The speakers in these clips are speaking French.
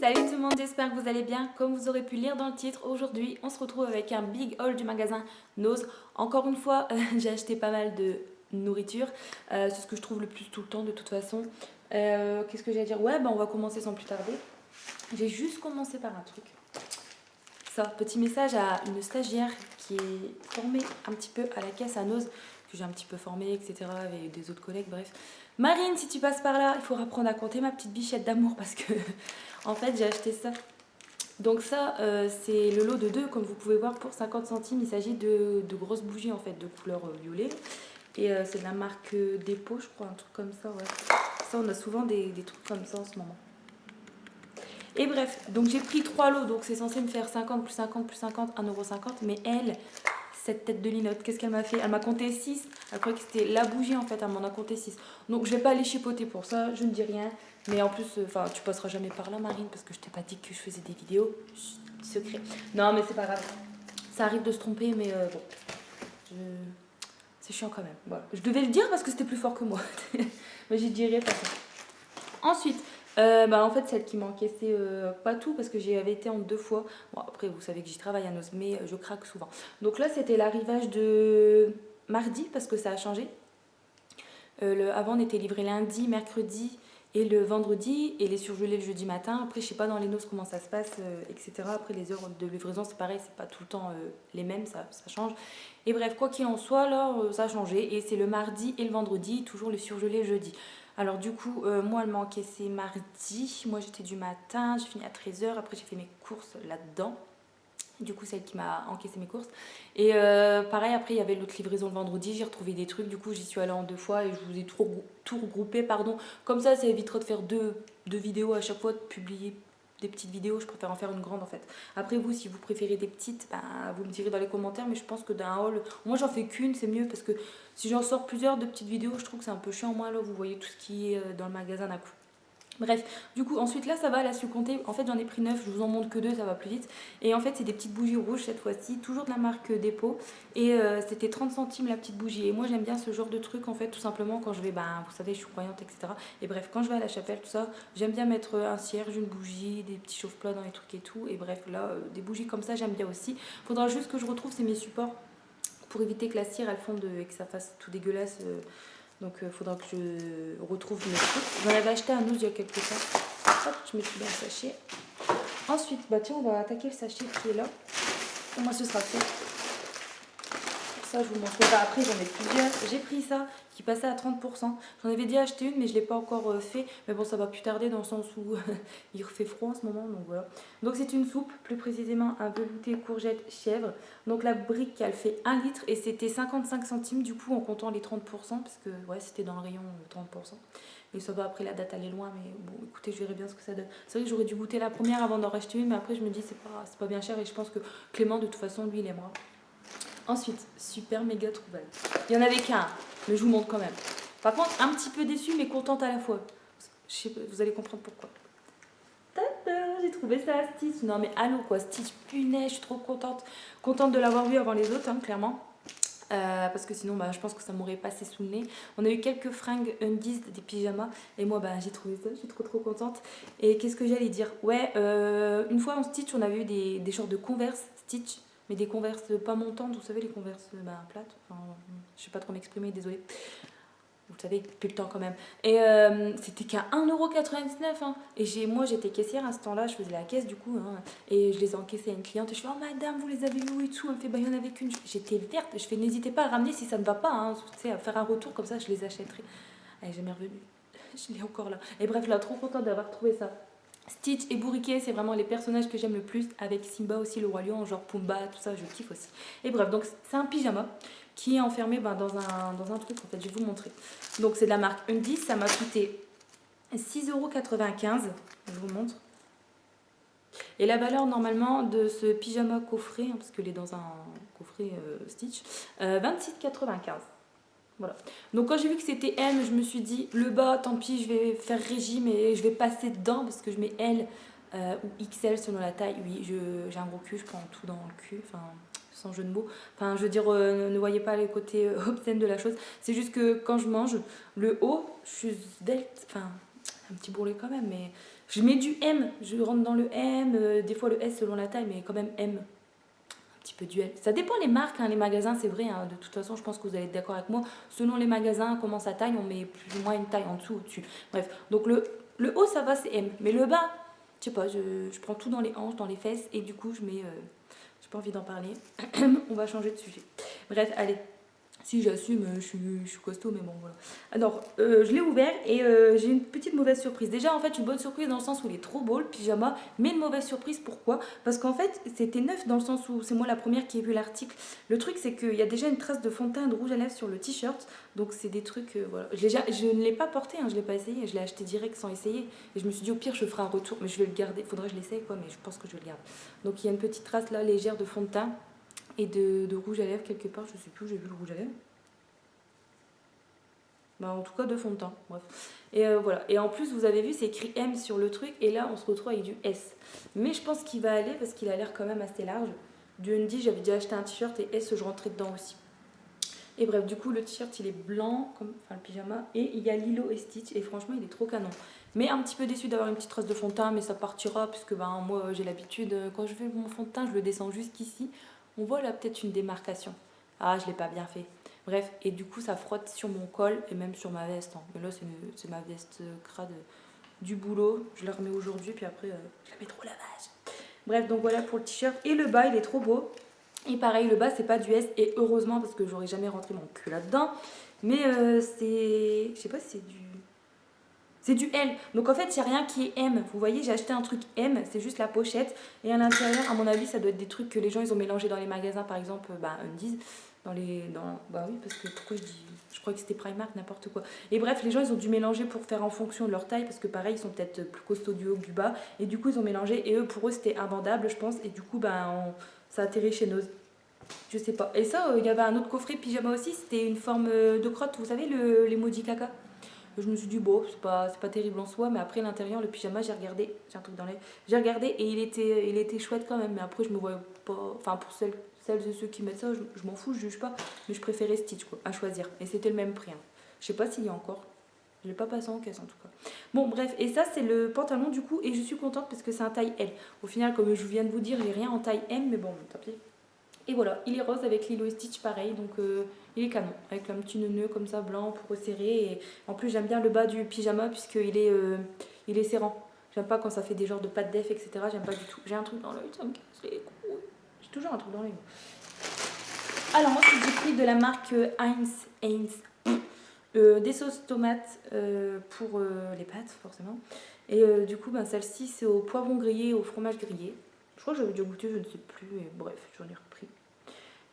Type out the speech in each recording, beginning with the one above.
Salut tout le monde, j'espère que vous allez bien. Comme vous aurez pu lire dans le titre, aujourd'hui on se retrouve avec un big haul du magasin Nose. Encore une fois, j'ai acheté pas mal de nourriture. C'est ce que je trouve le plus tout le temps de toute façon. Qu'est-ce que j'ai à dire? Ouais, on va commencer sans plus tarder. J'ai juste commencé par un truc. Ça, petit message à une stagiaire qui est formée un petit peu à la caisse à Nose, que j'ai un petit peu formée, etc. avec des autres collègues, bref. Marine, si tu passes par là, il faut apprendre à compter ma petite bichette d'amour parce que en fait j'ai acheté ça. Donc ça c'est le lot de 2 comme vous pouvez voir pour 50 centimes. Il s'agit de grosses bougies en fait de couleur violet. Et c'est de la marque Dépôt je crois, un truc comme ça, ouais. Ça on a souvent des trucs comme ça en ce moment. Et bref, donc j'ai pris 3 lots, donc c'est censé me faire 50 plus 50 plus 50, 1,50 €. Mais elle, cette tête de linotte, qu'est-ce qu'elle m'a fait? Elle m'a compté 6. Elle croyait que c'était la bougie en fait, elle m'en a compté 6. Donc je vais pas aller chipoter pour ça, je ne dis rien. Mais en plus, tu passeras jamais par là Marine, parce que je t'ai pas dit que je faisais des vidéos. Chut, secret. Non mais c'est pas grave. Ça arrive de se tromper, mais bon. C'est chiant quand même. Voilà. Je devais le dire parce que c'était plus fort que moi. Mais j'y dirai pas ça. Ensuite, en fait, celle qui m'a encaissé pas tout parce que j'y avais été en 2 fois. Bon, après, vous savez que j'y travaille à Nos, mais je craque souvent. Donc là, c'était l'arrivage de mardi parce que ça a changé. Avant, on était livré lundi, mercredi et le vendredi et les surgelés le jeudi matin. Après, je sais pas dans les Nos comment ça se passe, etc. Après, les heures de livraison, c'est pareil, c'est pas tout le temps les mêmes, ça change. Et bref, quoi qu'il en soit, là, ça a changé et c'est le mardi et le vendredi, toujours les surgelés le jeudi. Alors du coup, moi elle m'a encaissé mardi, moi j'étais du matin, j'ai fini à 13h, après j'ai fait mes courses là-dedans. Du coup, celle qui m'a encaissé mes courses. Et pareil, après il y avait l'autre livraison le vendredi, j'ai retrouvé des trucs, du coup j'y suis allée en 2 fois et je vous ai tout regroupé, pardon. Comme ça évitera de faire deux vidéos à chaque fois, de publier des petites vidéos, je préfère en faire une grande en fait. Après vous, si vous préférez des petites, vous me direz dans les commentaires, mais je pense que d'un haul, moi j'en fais qu'une, c'est mieux parce que si j'en sors plusieurs de petites vidéos, je trouve que c'est un peu chiant. Moi là, vous voyez tout ce qui est dans le magasin d'un coup. Bref, du coup, ensuite là ça va, là je suis comptée. En fait, j'en ai pris 9, je vous en montre que 2, ça va plus vite. Et en fait, c'est des petites bougies rouges cette fois-ci, toujours de la marque Dépôt. Et c'était 30 centimes la petite bougie. Et moi, j'aime bien ce genre de truc en fait, tout simplement quand je vais, vous savez, je suis croyante, etc. Et bref, quand je vais à la chapelle, tout ça, j'aime bien mettre un cierge, une bougie, des petits chauffe-plats dans les trucs et tout. Et bref, là, des bougies comme ça, j'aime bien aussi. Faudra juste que je retrouve, c'est mes supports pour éviter que la cire elle fonde et que ça fasse tout dégueulasse. Donc il faudra que je retrouve mes trucs. J'en avais acheté un autre il y a quelques temps. Hop, je mets tout dans le sachet. Ensuite, tiens, on va attaquer le sachet qui est là. Au moins ce sera fait. Ça, je vous montrerai après, j'en ai plusieurs. J'ai pris ça qui passait à 30%. J'en avais déjà acheté une, mais je ne l'ai pas encore fait. Mais bon, ça va plus tarder dans le sens où il refait froid en ce moment. Donc voilà. Donc c'est une soupe, plus précisément un velouté courgette chèvre. Donc la brique, elle fait 1 litre et c'était 55 centimes du coup en comptant les 30%. Parce que ouais, c'était dans le rayon 30%. Et ça va, après la date elle est loin, mais bon écoutez, je verrai bien ce que ça donne. C'est vrai que j'aurais dû goûter la première avant d'en racheter une, mais après je me dis c'est pas bien cher et je pense que Clément de toute façon lui il aimera. Ensuite, super méga trouvaille. Il n'y en avait qu'un, mais je vous montre quand même. Par contre, un petit peu déçue, mais contente à la fois. Je sais pas, vous allez comprendre pourquoi. Tada, j'ai trouvé ça à Stitch. Non mais allô quoi, Stitch, punaise, je suis trop contente. Contente de l'avoir vu avant les autres, clairement. Parce que sinon je pense que ça m'aurait passé sous le nez. On a eu quelques fringues undies, des pyjamas, et moi j'ai trouvé ça, je suis trop contente. Et qu'est-ce que j'allais dire? Ouais, une fois en Stitch on avait eu des shorts de Converse Stitch, mais des Converse pas montantes, vous savez les Converse plates, enfin, je sais pas trop m'exprimer, désolée. Vous savez, plus le temps quand même. Et c'était qu'à 1,99 €. Hein. Et moi, j'étais caissière à ce temps-là, je faisais la caisse du coup. Hein, et je les ai encaissées à une cliente. Et je fais, oh madame, vous les avez où et tout? Elle me fait, il y en avait qu'une. J'étais verte. Je fais, n'hésitez pas à ramener si ça ne va pas. Hein, tu sais, à faire un retour, comme ça, je les achèterai. Elle est jamais revenue. Je l'ai encore là. Et bref, là, trop contente d'avoir trouvé ça. Stitch et Bourriquet, c'est vraiment les personnages que j'aime le plus. Avec Simba aussi, le roi lion, genre Pumba, tout ça, je kiffe aussi. Et bref, donc c'est un pyjama qui est enfermé dans un truc, en fait, je vais vous montrer. Donc c'est de la marque Undies, ça m'a coûté 6,95 €, je vous montre. Et la valeur normalement de ce pyjama coffret, parce qu'il est dans un coffret Stitch, 26,95 €. Voilà. Donc quand j'ai vu que c'était M, je me suis dit, le bas, tant pis, je vais faire régime et je vais passer dedans parce que je mets L ou XL selon la taille. Oui, j'ai un gros cul, je prends tout dans le cul, enfin, sans jeu de mots. Enfin, je veux dire, ne voyez pas les côtés obscènes de la chose. C'est juste que quand je mange, le haut, je suis svelte, enfin, un petit bourrelet quand même, mais Je mets du M, je rentre dans le M, des fois le S selon la taille, mais quand même M. Un petit peu du L. Ça dépend les marques, hein, les magasins, c'est vrai. Hein, de toute façon, je pense que vous allez être d'accord avec moi. Selon les magasins, comment ça taille, on met plus ou moins une taille en dessous, au-dessus. Bref, donc le haut, ça va, c'est M. Mais le bas, je sais pas, je prends tout dans les hanches, dans les fesses, et du coup, je mets... j'ai pas envie d'en parler. On va changer de sujet. Bref, allez. Si j'assume, je suis costaud, mais bon voilà. Alors, je l'ai ouvert et j'ai une petite mauvaise surprise. Déjà, en fait, une bonne surprise dans le sens où il est trop beau, le pyjama, mais une mauvaise surprise, pourquoi? Parce qu'en fait, c'était neuf dans le sens où c'est moi la première qui ai vu l'article. Le truc, c'est qu'il y a déjà une trace de fond de teint et de rouge à lèvres sur le t-shirt, donc c'est des trucs, voilà. Je ne l'ai pas porté, hein, je ne l'ai pas essayé, je l'ai acheté direct sans essayer. Et je me suis dit, au pire, je ferai un retour, mais je vais le garder. Faudrait que je l'essaye, quoi, mais je pense que je vais le garder. Donc, il y a une petite trace là, légère de fond de teint et de rouge à lèvres quelque part, je sais plus où j'ai vu le rouge à lèvres. Bah, en tout cas de fond de teint, bref. Et voilà. Et en plus, vous avez vu, c'est écrit M sur le truc, et là, on se retrouve avec du S. Mais je pense qu'il va aller, parce qu'il a l'air quand même assez large. Du Undy, j'avais déjà acheté un t-shirt, et S, je rentrais dedans aussi. Et bref, du coup, le t-shirt, il est blanc, comme, enfin le pyjama, et il y a Lilo et Stitch, et franchement, il est trop canon. Mais un petit peu déçu d'avoir une petite trace de fond de teint, mais ça partira, puisque ben, moi, j'ai l'habitude, quand je fais mon fond de teint, je le descends jusqu'ici. On voit là peut-être une démarcation. Ah, je l'ai pas bien fait. Bref, et du coup, ça frotte sur mon col et même sur ma veste. Hein. Mais là, c'est ma veste crade du boulot. Je la remets aujourd'hui, puis après, je la mets trop au lavage. Bref, donc voilà pour le t-shirt. Et le bas, il est trop beau. Et pareil, le bas, c'est pas du S. Et heureusement, parce que j'aurais jamais rentré mon cul là-dedans. Mais c'est... Je sais pas si c'est du... C'est du L. Donc en fait, il n'y a rien qui est M. Vous voyez, j'ai acheté un truc M, c'est juste la pochette. Et à l'intérieur, à mon avis, ça doit être des trucs que les gens ils ont mélangés dans les magasins, par exemple, Undies. Bah oui, parce que pourquoi je dis. Je crois que c'était Primark, n'importe quoi. Et bref, les gens ils ont dû mélanger pour faire en fonction de leur taille, parce que pareil, ils sont peut-être plus costauds du haut que du bas. Et du coup, ils ont mélangé. Et eux, pour eux, c'était invendable, je pense. Et du coup, ça atterrit chez Nose. Je sais pas. Et ça, il y avait un autre coffret pyjama aussi, c'était une forme de crotte, vous savez, l'emoji caca. Je me suis dit, bon, c'est pas terrible en soi, mais après l'intérieur, le pyjama, j'ai regardé, j'ai un truc dans l'œil, j'ai regardé et il était chouette quand même, mais après je me voyais pas, enfin pour celles et ceux qui mettent ça, je m'en fous, je juge pas, mais je préférais Stitch quoi, à choisir, et c'était le même prix. Hein. Je sais pas s'il y a encore, je l'ai pas passé en caisse en tout cas. Bon bref, et ça c'est le pantalon du coup, et je suis contente parce que c'est un taille L. Au final, comme je viens de vous dire, j'ai rien en taille M, mais bon, tant pis. Et voilà, il est rose avec Lilo et Stitch pareil, donc il est canon, avec un petit nœud comme ça blanc pour resserrer. Et en plus j'aime bien le bas du pyjama puisqu'il il est serrant. J'aime pas quand ça fait des genres de pattes d'eff, etc. J'aime pas du tout. J'ai un truc dans l'œil, ça me casse les couilles. J'ai toujours un truc dans l'œil. Alors ensuite j'ai pris de la marque Heinz des sauces tomates pour les pâtes forcément. Et du coup celle-ci c'est au poivron grillé et au fromage grillé. Je crois que j'avais déjà goûté, je ne sais plus, et bref, j'en ai repris.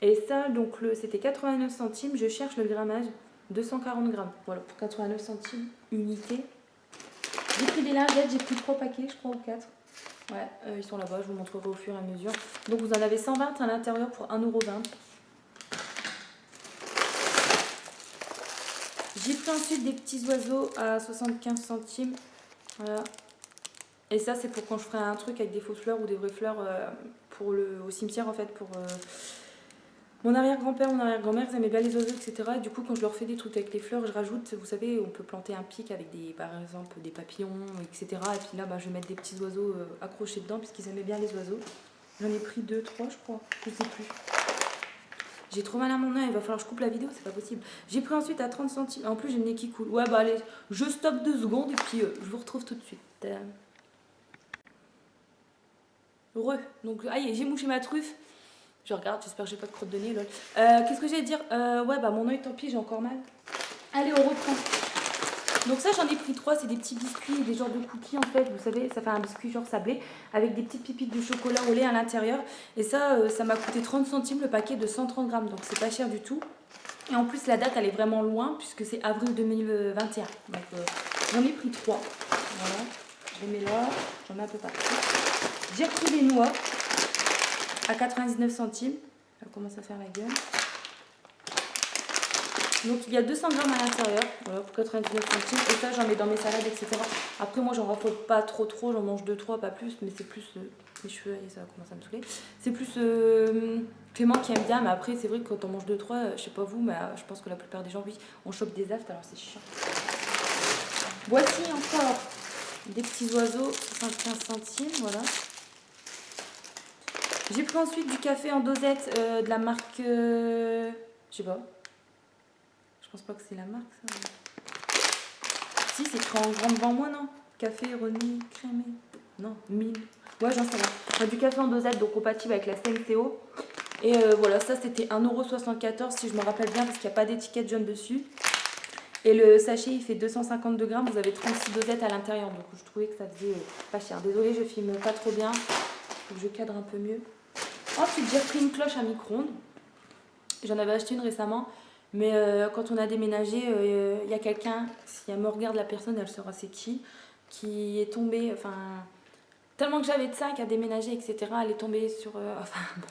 Et ça, donc c'était 89 centimes, je cherche le grammage, 240 grammes. Voilà, pour 89 centimes, unité. J'ai pris des lingettes, j'ai pris 3 paquets, je crois, ou 4. Ouais, ils sont là-bas, je vous montrerai au fur et à mesure. Donc vous en avez 120 à l'intérieur pour 1,20 €. J'ai pris ensuite des petits oiseaux à 75 centimes. Voilà. Et ça, c'est pour quand je ferai un truc avec des fausses fleurs ou des vraies fleurs au cimetière, en fait, pour mon arrière-grand-père, mon arrière-grand-mère, ils aimaient bien les oiseaux, etc. Et du coup, quand je leur fais des trucs avec les fleurs, je rajoute, vous savez, on peut planter un pic avec, par exemple, des papillons, etc. Et puis là, je vais mettre des petits oiseaux accrochés dedans, puisqu'ils aimaient bien les oiseaux. J'en ai pris 2, 3, je crois, je sais plus. J'ai trop mal à mon œil, il va falloir que je coupe la vidéo, c'est pas possible. J'ai pris ensuite à 30 centimes. En plus, j'ai le nez qui coule. Ouais, allez, je stoppe 2 secondes et puis je vous retrouve tout de suite. Donc, aïe, j'ai mouché ma truffe. Je regarde, j'espère que j'ai pas de crotte de nez, lol. Qu'est-ce que j'allais dire ouais, mon œil, tant pis, j'ai encore mal. Allez, on reprend. Donc ça, j'en ai pris 3, c'est des petits biscuits, des genres de cookies en fait, vous savez, ça fait un biscuit genre sablé, avec des petites pépites de chocolat au lait à l'intérieur. Et ça, ça m'a coûté 30 centimes le paquet de 130 grammes, donc c'est pas cher du tout. Et en plus, la date, elle est vraiment loin, puisque c'est avril 2021. Donc j'en ai pris 3. Voilà, je les mets là, j'en mets un peu partout. J'ai repris des noix à 99 centimes. Elle commence à faire la gueule. Donc il y a 200 grammes à l'intérieur, voilà, pour 99 centimes. Et ça, j'en mets dans mes salades, etc. Après, moi, j'en raffole pas trop, j'en mange 2-3, pas plus. Mais c'est plus mes cheveux, et ça commence à me saouler. C'est plus Clément qui aime bien, mais après, c'est vrai que quand on mange 2-3, je sais pas vous, mais je pense que la plupart des gens, oui, on chope des aftes, alors c'est chiant. Voici encore des petits oiseaux, 75 centimes, voilà. J'ai pris ensuite du café en dosette de la marque, je sais pas, je pense pas que c'est la marque ça. Si, c'est écrit en grand devant moi, non? Café, René, crémé, non, 1000. Ouais, j'en sais rien. Enfin, du café en dosette, donc compatible avec la CNCO. Et voilà, ça c'était 1,74 € si je me rappelle bien, parce qu'il n'y a pas d'étiquette jaune dessus. Et le sachet il fait 252 grammes, vous avez 36 dosettes à l'intérieur, donc je trouvais que ça faisait pas cher. Désolée, je filme pas trop bien, faut que je cadre un peu mieux. Ensuite, j'ai repris une cloche à micro-ondes. J'en avais acheté une récemment, mais quand on a déménagé, il y a quelqu'un, si elle me regarde la personne, elle saura c'est qui est tombée, enfin, tellement que j'avais de ça, qui a déménagé, etc. Elle est tombée sur, enfin, bon,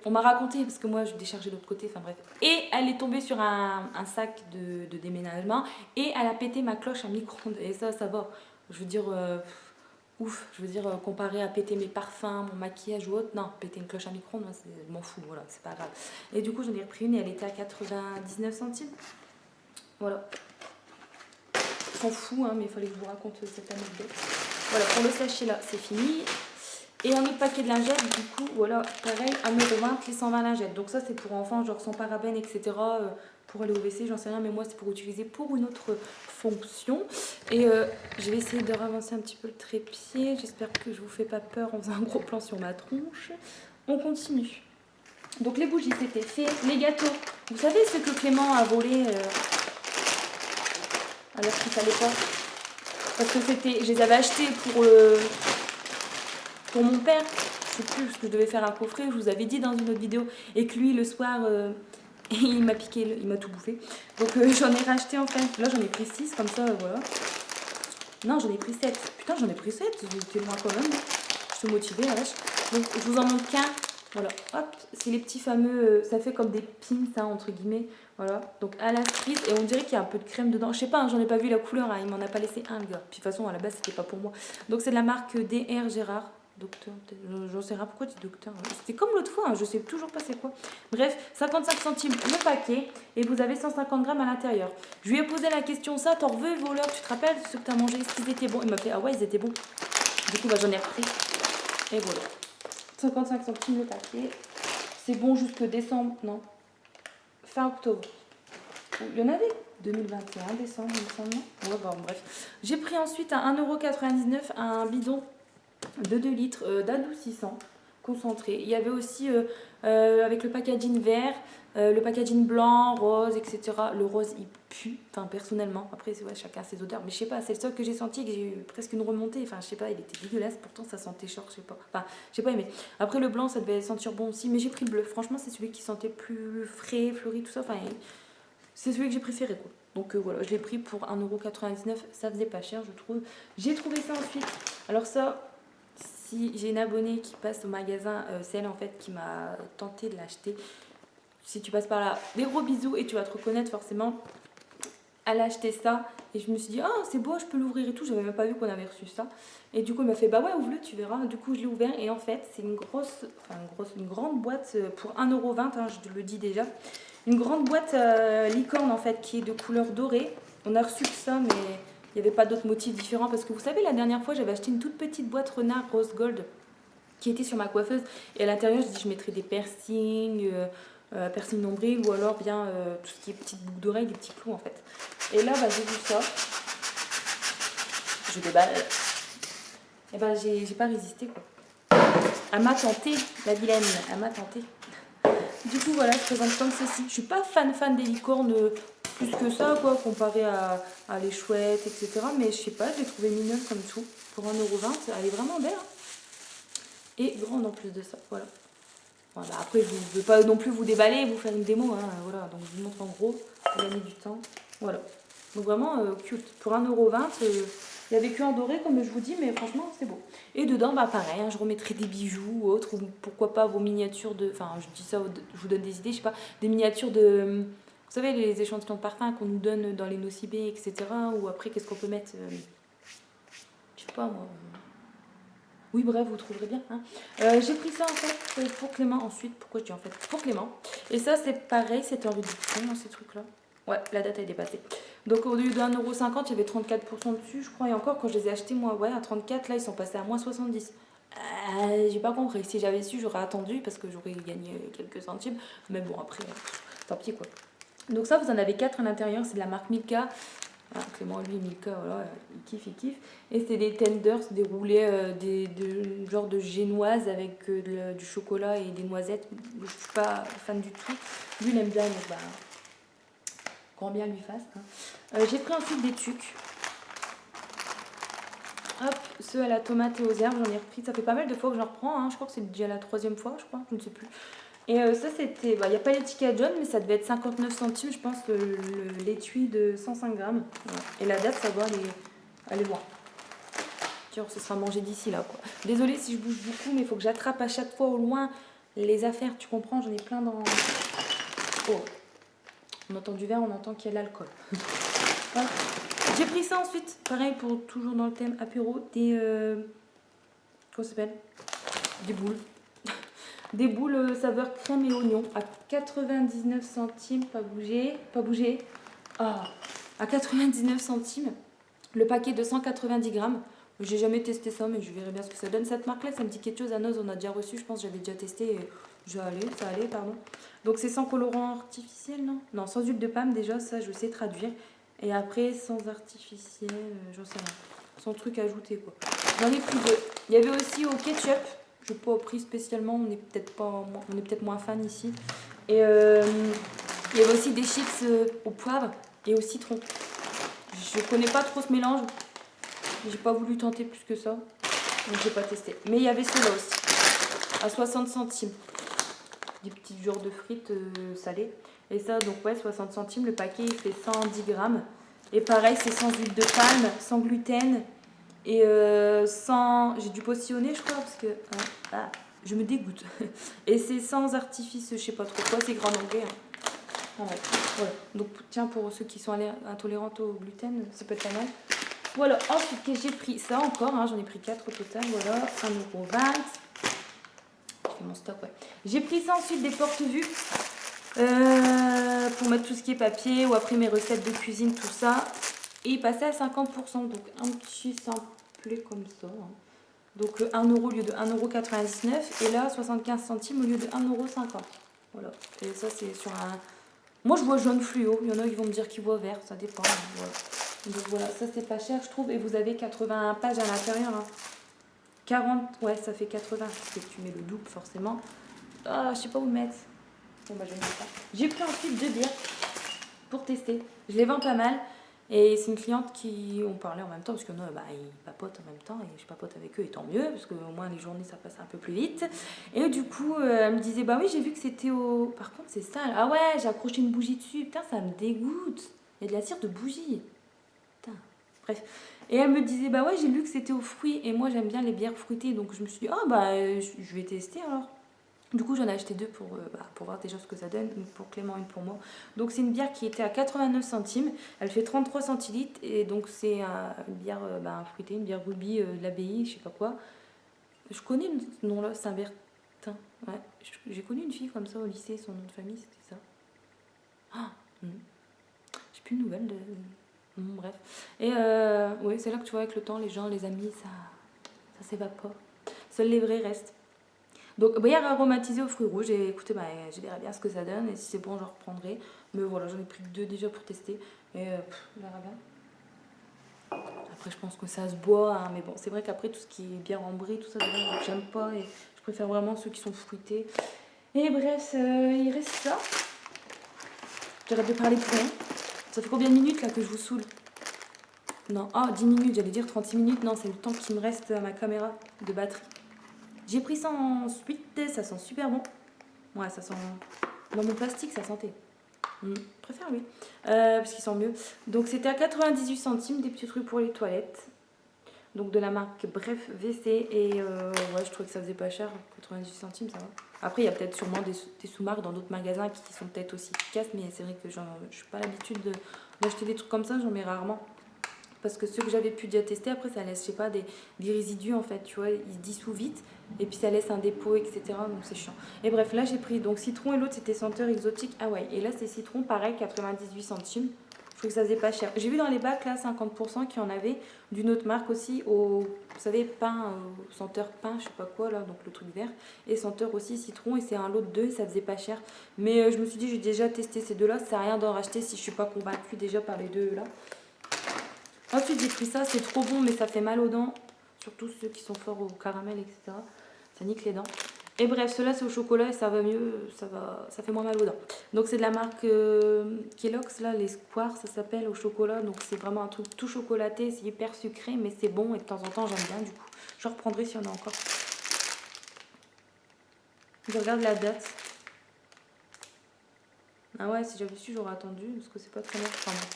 on m'a raconté, parce que moi je déchargeais de l'autre côté, enfin bref. Et elle est tombée sur un sac de déménagement et elle a pété ma cloche à micro-ondes. Et ça va. Je veux dire, ouf, je veux dire, comparé à péter mes parfums, mon maquillage ou autre, non, péter une cloche à micro-ondes, moi, je m'en fous, voilà, c'est pas grave. Et du coup, j'en ai repris une et elle était à 99 centimes. Voilà. Je m'en fous, hein, mais il fallait que je vous raconte cette anecdote. Voilà, pour le sachet là, c'est fini. Et un autre paquet de lingettes, du coup, voilà, pareil, 1,20 € les 120 lingettes. Donc ça, c'est pour enfants, genre sans parabènes, etc. Pour aller au WC, j'en sais rien, mais moi, c'est pour utiliser pour une autre fonction. Et je vais essayer de ravancer un petit peu le trépied. J'espère que je vous fais pas peur en faisant un gros plan sur ma tronche. On continue. Donc les bougies, c'était fait. Les gâteaux, vous savez ce que Clément a volé alors qu'il fallait pas. Parce que je les avais achetés pour mon père, je sais plus, parce que je devais faire un coffret, je vous avais dit dans une autre vidéo, et que lui le soir, il m'a piqué, il m'a tout bouffé. Donc j'en ai racheté en fait, là j'en ai pris 6 comme ça, voilà. Non, j'en ai pris 7. Putain, j'en ai pris 7, j'étais loin quand même. Je suis motivée, la vache. Donc je vous en montre qu'un. Voilà, hop, c'est les petits fameux, ça fait comme des pins, hein, entre guillemets. Voilà, donc à la frise, et on dirait qu'il y a un peu de crème dedans. Je sais pas, hein, j'en ai pas vu la couleur, hein, il m'en a pas laissé un, le gars. Puis de toute façon, à la base, c'était pas pour moi. Donc c'est de la marque DR Gérard. Docteur, j'en sais rien pourquoi tu dis docteur. C'était comme l'autre fois, hein, je sais toujours pas c'est quoi. Bref, 55 centimes le paquet et vous avez 150 grammes à l'intérieur. Je lui ai posé la question, ça, t'en veux, voleur, tu te rappelles ce que t'as mangé, est-ce qu'ils étaient bons? Il m'a fait, ah ouais, ils étaient bons. Du coup, bah, j'en ai repris. Et voilà. 55 centimes le paquet. C'est bon jusque décembre, non? Fin octobre. Il y en avait 2021, décembre, il me semble. Ouais, bon, bref. J'ai pris ensuite à 1,99 € un bidon de 2 litres d'adoucissant concentré. Il y avait aussi avec le packaging vert, le packaging blanc, rose, etc. Le rose il pue, enfin personnellement, après ouais, chacun ses odeurs, mais je sais pas, c'est le seul que j'ai senti et que j'ai eu presque une remontée, enfin je sais pas, il était dégueulasse, pourtant ça sentait short, je sais pas, enfin j'ai pas aimé. Après le blanc ça devait sentir bon aussi, mais j'ai pris le bleu, franchement c'est celui qui sentait plus frais, fleuri, tout ça, enfin c'est celui que j'ai préféré quoi. Donc voilà, je l'ai pris pour 1,99 €, ça faisait pas cher je trouve. J'ai trouvé ça ensuite, alors ça, si j'ai une abonnée qui passe au magasin, c'est elle en fait qui m'a tenté de l'acheter. Si tu passes par là, des gros bisous et tu vas te reconnaître forcément. Elle a acheté ça et je me suis dit, ah c'est beau, je peux l'ouvrir et tout. J'avais même pas vu qu'on avait reçu ça. Et du coup, elle m'a fait, bah ouais, ouvre-le, tu verras. Du coup, je l'ai ouvert et en fait, c'est une grande boîte pour 1,20 €, hein, je te le dis déjà. Une grande boîte licorne en fait qui est de couleur dorée. On a reçu que ça, mais il n'y avait pas d'autres motifs différents parce que vous savez, la dernière fois, j'avais acheté une toute petite boîte renard rose gold qui était sur ma coiffeuse. Et à l'intérieur, je dis, je mettrais des piercings, piercing nombril ou alors bien tout ce qui est petites boucles d'oreilles, des petits clous en fait. Et là, bah, j'ai vu ça. Je déballe. Et bah, j'ai pas résisté quoi. Elle m'a tenté, la vilaine, elle m'a tenté. Du coup, voilà, je présente comme ceci. Je suis pas fan des licornes plus que ça, quoi, comparé à les chouettes, etc. Mais je sais pas, je l'ai trouvé mignonne comme tout. Pour 1,20 €, elle est vraiment belle. Et grande en plus de ça, voilà. Voilà, après, je ne veux pas non plus vous déballer et vous faire une démo, hein, voilà. Donc, je vous montre en gros, pour gagner du temps. Voilà. Donc, vraiment cute. Pour 1,20 €, il y avait que en doré, comme je vous dis, mais franchement, c'est beau. Et dedans, bah pareil, hein, je remettrai des bijoux ou autres, ou pourquoi pas vos miniatures de... Enfin, je dis ça, je vous donne des idées, je sais pas, des miniatures de... Vous savez, les échantillons de parfum qu'on nous donne dans les nocibés, etc. Ou après, qu'est-ce qu'on peut mettre je sais pas, moi... Oui, bref, vous trouverez bien. Hein. J'ai pris ça en fait pour Clément. Ensuite, pourquoi je dis en fait pour Clément. Et ça, c'est pareil, c'est en réduction, ces trucs-là. Ouais, la date est dépassée. Donc au lieu de 1,50 €, il y avait 34% dessus, je crois. Et encore, quand je les ai achetés, moi, ouais, à 34, là, ils sont passés à moins 70. J'ai pas compris. Si j'avais su, j'aurais attendu parce que j'aurais gagné quelques centimes. Mais bon, après, tant pis quoi. Donc ça, vous en avez 4 à l'intérieur. C'est de la marque Milka. Voilà, Clément, lui, Milka, voilà, il kiffe, il kiffe. Et c'est des tenders, des roulés, genre de génoise avec du chocolat et des noisettes. Je suis pas fan du tout. Lui, il aime bien, donc bah, grand bien lui fasse. Hein. J'ai pris ensuite des tucs. Hop, ceux à la tomate et aux herbes, j'en ai repris. Ça fait pas mal de fois que j'en reprends. Hein. Je crois que c'est déjà la 3e fois, je crois. Je ne sais plus. Et ça, c'était. Bah, il n'y a pas l'étiquette jaune, mais ça devait être 59 centimes, je pense, l'étui de 105 grammes. Voilà. Et la date, ça doit aller loin. Tiens, ce sera mangé d'ici là, quoi. Désolée si je bouge beaucoup, mais il faut que j'attrape à chaque fois au loin les affaires. Tu comprends? J'en ai plein dans. Oh. On entend du verre, on entend qu'il y a de l'alcool. Voilà. J'ai pris ça ensuite, pareil pour toujours dans le thème apéro, des comment ça s'appelle? Des boules. Des boules saveur crème et oignon à 99 centimes, pas bouger. Ah, à 99 centimes, le paquet de 190 grammes. J'ai jamais testé ça, mais je verrai bien ce que ça donne. Cette marque-là, ça me dit quelque chose. À Noz, on a déjà reçu, je pense, j'avais déjà testé et ça allait, pardon. Donc c'est sans colorant artificiel, non? Non, sans huile de palme, déjà, ça, je sais traduire. Et après, sans artificiel, j'en sais rien. Sans truc ajouté, quoi. J'en ai pris 2. Il y avait aussi au ketchup. Je n'ai pas pris spécialement, on est peut-être moins fan ici. Et il y avait aussi des chips au poivre et au citron. Je connais pas trop ce mélange. J'ai pas voulu tenter plus que ça. Donc j'ai pas testé. Mais il y avait ceux-là aussi. À 60 centimes. Des petits genres de frites salées. Et ça, donc ouais, 60 centimes. Le paquet, il fait 110 grammes. Et pareil, c'est sans huile de palme, sans gluten. Et sans... J'ai dû positionner, je crois, parce que... je me dégoûte. Et c'est sans artifice, je sais pas trop quoi. C'est grand anglais. Hein. Ah ouais. Voilà. Donc tiens, pour ceux qui sont intolérants au gluten, ça peut être pas mal. Voilà, ensuite j'ai pris ça encore, hein, j'en ai pris 4 au total, voilà, 1,20 €. Je fais mon stock, ouais. J'ai pris ça ensuite des porte-vues pour mettre tout ce qui est papier ou après mes recettes de cuisine, tout ça. Et il passait à 50%, donc un petit simplet comme ça. Hein. Donc 1 € au lieu de 1,99 € et là 75 centimes au lieu de 1,50 €. Voilà, et ça c'est sur un... Moi je vois jaune fluo, il y en a qui vont me dire qu'ils voient vert, ça dépend. Voilà. Donc voilà, ça c'est pas cher je trouve. Et vous avez 81 pages à l'intérieur. Hein. 40, ouais ça fait 80. Parce que tu mets le double forcément. Ah, je sais pas où le mettre. Bon bah je vais mettre ça. J'ai pris ensuite 2 bières pour tester. Je les vends pas mal. Et c'est une cliente qui on parlait en même temps. Parce que non, bah, ils papotent en même temps. Et je papote avec eux et tant mieux. Parce que au moins les journées ça passe un peu plus vite. Et du coup elle me disait bah oui j'ai vu que c'était au... Par contre c'est sale. Ah ouais j'ai accroché une bougie dessus. Putain ça me dégoûte. Il y a de la cire de bougie. Bref. Et elle me disait, bah ouais, j'ai lu que c'était aux fruits. Et moi, j'aime bien les bières fruitées. Donc, je me suis dit, oh, bah, je vais tester alors. Du coup, j'en ai acheté 2 pour voir déjà ce que ça donne. Une pour Clément, une pour moi. Donc, c'est une bière qui était à 89 centimes. Elle fait 33 centilitres. Et donc, c'est une bière fruitée, une bière rubis de l'abbaye, je sais pas quoi. Je connais ce nom-là, Saint-Bertin. Ouais. J'ai connu une fille comme ça au lycée. Son nom de famille, c'était ça. Ah, j'ai plus de nouvelles de... bref. Et oui, c'est là que tu vois, avec le temps, les gens, les amis, ça s'évapore. Seuls les vrais restent. Donc, bière aromatisée aux fruits rouges. Et écoutez, je verrai bien ce que ça donne. Et si c'est bon, j'en reprendrai. Mais voilà, j'en ai pris 2 déjà pour tester. Et on verra bien. Après, je pense que ça se boit. Hein, mais bon, c'est vrai qu'après, tout ce qui est bière ambrée, tout ça, j'aime pas. Et je préfère vraiment ceux qui sont fruités. Et bref, il reste ça. J'arrête de parler pour rien. Ça fait combien de minutes là que je vous saoule? Non, 10 minutes, j'allais dire 36 minutes. Non, c'est le temps qui me reste à ma caméra de batterie. J'ai pris ça ensuite, ça sent super bon. Ouais, ça sent... Dans mon plastique, ça sentait. Je préfère lui, parce qu'il sent mieux. Donc c'était à 98 centimes, des petits trucs pour les toilettes. Donc de la marque Bref WC. Et ouais, je trouvais que ça faisait pas cher. 98 centimes, ça va. Après, il y a peut-être sûrement des sous-marques dans d'autres magasins qui sont peut-être aussi efficaces. Mais c'est vrai que je n'ai pas l'habitude d'acheter des trucs comme ça, j'en mets rarement. Parce que ceux que j'avais pu déjà tester, après ça laisse, je sais pas, des résidus en fait, tu vois, ils se dissouent vite. Et puis ça laisse un dépôt, etc. Donc c'est chiant. Et bref, là j'ai pris donc citron et l'autre c'était senteur exotique Hawaï. Et là c'est citron, pareil, 98 centimes. Je trouvais que ça faisait pas cher. J'ai vu dans les bacs là 50% qu'il y en avait d'une autre marque aussi, vous savez, pain, senteur pain, je sais pas quoi là, donc le truc vert, et senteur aussi citron, et c'est un lot de deux, et ça faisait pas cher. Mais je me suis dit, j'ai déjà testé ces deux là, ça sert à rien d'en racheter si je suis pas convaincue déjà par les deux là. Ensuite j'ai pris ça, c'est trop bon mais ça fait mal aux dents, surtout ceux qui sont forts au caramel, etc. Ça nique les dents. Et bref, ceux-là c'est au chocolat et ça va mieux, ça fait moins mal aux dents. Donc c'est de la marque Kellogg's, là, les Squares, ça s'appelle, au chocolat. Donc c'est vraiment un truc tout chocolaté, c'est hyper sucré, mais c'est bon et de temps en temps j'aime bien du coup. Je reprendrai si on a encore. Je regarde la date. Ah ouais, si j'avais su j'aurais attendu parce que c'est pas très long. Enfin bon,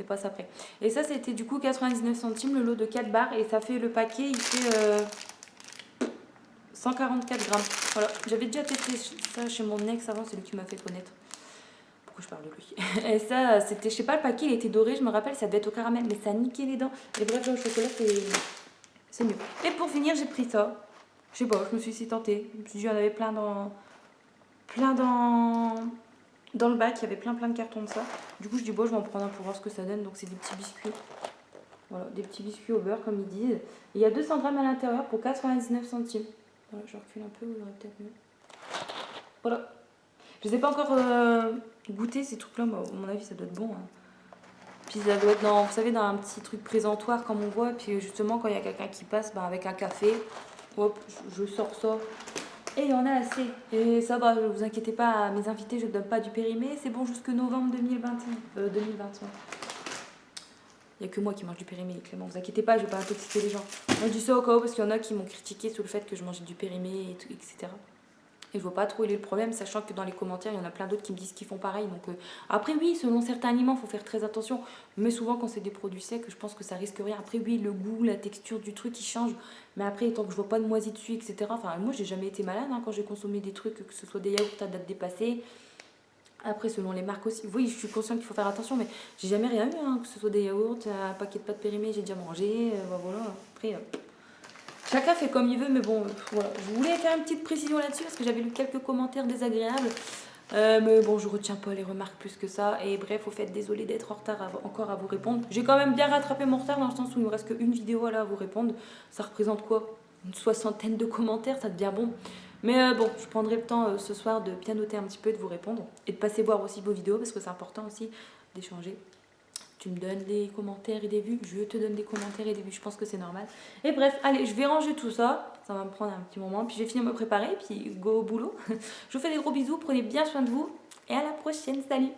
on passe après. Et ça c'était du coup 99 centimes le lot de 4 barres et ça fait le paquet, il fait 144 grammes. Voilà, j'avais déjà testé ça chez mon ex avant, c'est lui qui m'a fait connaître. Pourquoi je parle de lui? Et ça, c'était, je sais pas, le paquet il était doré, je me rappelle, ça devait être au caramel, mais ça niquait les dents. Et bref, là, au chocolat, c'est mieux. Et pour finir, j'ai pris ça. Je sais pas, je me suis si tentée. Je me suis dit, il y en avait plein dans le bac, il y avait plein de cartons de ça. Du coup, je dis, bon, je vais en prendre un pour voir ce que ça donne. Donc, c'est des petits biscuits. Voilà, des petits biscuits au beurre, comme ils disent. Et il y a 200 grammes à l'intérieur pour 99 centimes. Voilà, je recule un peu, vous aurez peut-être mieux. Voilà. Je ne les ai pas encore goûté ces trucs-là, mais à mon avis, ça doit être bon. Hein. Puis ça doit être dans, vous savez, dans un petit truc présentoir, comme on voit. Puis justement, quand il y a quelqu'un qui passe avec un café, hop, je sors ça. Et il y en a assez. Et ça va, ne vous inquiétez pas, à mes invités, je ne donne pas du périmé. C'est bon jusque novembre 2021. 2021. Il n'y a que moi qui mange du périmé, Clément. Vous inquiétez pas, je ne vais pas intoxiquer les gens. Moi, je dis ça au cas où parce qu'il y en a qui m'ont critiqué sur le fait que je mangeais du périmé, et tout, etc. Et je ne vois pas trop où il est le problème, sachant que dans les commentaires, il y en a plein d'autres qui me disent qu'ils font pareil. Donc, après, oui, selon certains aliments, il faut faire très attention. Mais souvent, quand c'est des produits secs, je pense que ça risque rien. Après, oui, le goût, la texture du truc, il change. Mais après, tant que je vois pas de moisi dessus, etc. Enfin, moi, j'ai jamais été malade quand j'ai consommé des trucs, que ce soit des yaourts à date dépassée. Après, selon les marques aussi. Oui, je suis consciente qu'il faut faire attention, mais j'ai jamais rien eu, que ce soit des yaourts, un paquet de pâtes périmées, j'ai déjà mangé. Voilà. Après, chacun fait comme il veut, mais bon, voilà. Je voulais faire une petite précision là-dessus parce que j'avais lu quelques commentaires désagréables. Mais bon, je retiens pas les remarques plus que ça. Et bref, au fait, désolée d'être en retard encore à vous répondre. J'ai quand même bien rattrapé mon retard dans le sens où il me reste qu'une vidéo là à vous répondre. Ça représente quoi? Une soixantaine de commentaires, ça devient bon. Mais bon, je prendrai le temps ce soir de bien noter un petit peu, de vous répondre. Et de passer voir aussi vos vidéos parce que c'est important aussi d'échanger. Tu me donnes des commentaires et des vues, je te donne des commentaires et des vues, je pense que c'est normal. Et bref, allez, je vais ranger tout ça, ça va me prendre un petit moment, puis je vais finir de me préparer, puis go au boulot. Je vous fais des gros bisous, prenez bien soin de vous, et à la prochaine, salut!